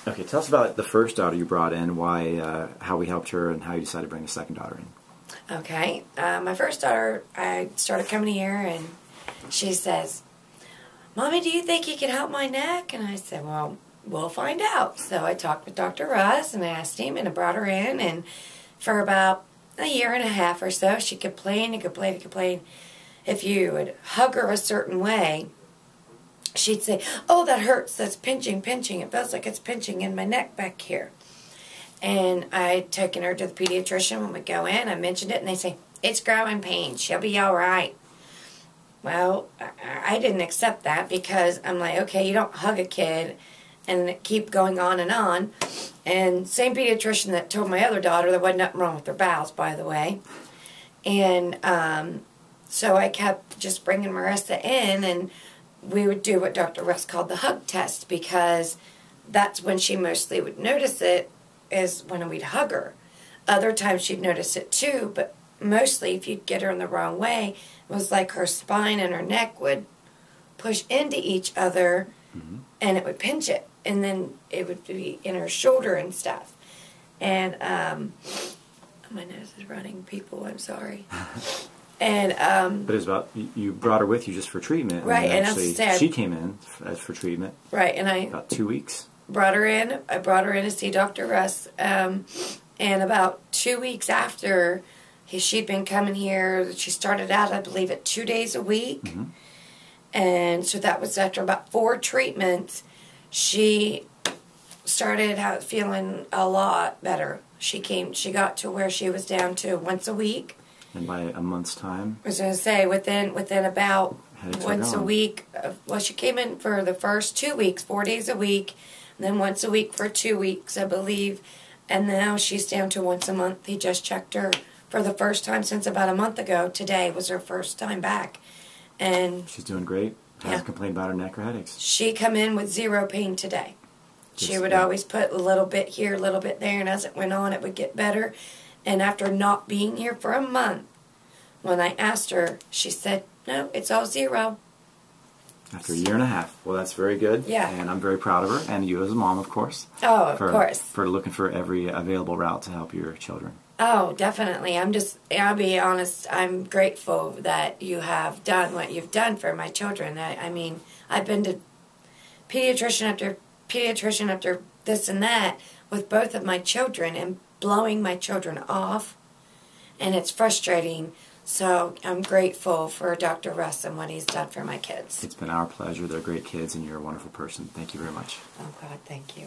Okay, tell us about the first daughter you brought in, why, how we helped her, and how you decided to bring a second daughter in. Okay, my first daughter, I started coming here, and she says, "Mommy, do you think you can help my neck?" And I said, "Well, we'll find out." So I talked with Dr. Russ and asked him, and I brought her in, and for about a year and a half or so, she complained and complained and complained. If you would hug her a certain way, she'd say, "Oh, that hurts, that's pinching, pinching. It feels like it's pinching in my neck back here." And I'd taken her to the pediatrician when we go in. I mentioned it, and they say, "It's growing pains. She'll be all right." Well, I didn't accept that because I'm like, okay, you don't hug a kid and keep going on. And same pediatrician that told my other daughter there wasn't nothing wrong with her bowels, by the way. And so I kept just bringing Marissa in, and we would do what Dr. Russ called the hug test, because that's when she mostly would notice it, is when we'd hug her. Other times she'd notice it too, but mostly if you'd get her in the wrong way, it was like her spine and her neck would push into each other, and it would pinch it, and then it would be in her shoulder and stuff. And my nose is running, people, I'm sorry. And but it's about, you brought her with you just for treatment, right? And actually she came in for treatment, right? And I about 2 weeks. Brought her in. I brought her in to see Dr. Russ, and about 2 weeks after, she'd been coming here. She started out, I believe, at 2 days a week, and so that was after about 4 treatments. She started feeling a lot better. She got to where she was down to once a week. And by a month's time? I was going to say, within about once a week. Well, she came in for the first 2 weeks, 4 days a week, and then once a week for 2 weeks, I believe. And now she's down to once a month. He just checked her for the first time since about a month ago. Today was her first time back. And she's doing great. Hasn't complained about her neck or headaches. She come in with 0 pain today. She would always put a little bit here, a little bit there, and as it went on, it would get better. And after not being here for a month, when I asked her, she said, "No, it's all 0. After a year and a half. Well, that's very good. Yeah. And I'm very proud of her, and you as a mom, of course. Oh, of course. For looking for every available route to help your children. Oh, definitely. I'll be honest, I'm grateful that you have done what you've done for my children. I mean, I've been to pediatrician after this and that with both of my children and blowing my children off, and it's frustrating. So I'm grateful for Dr. Russ and what he's done for my kids. It's been our pleasure. They're great kids, and you're a wonderful person. Thank you very much. Oh, God, thank you.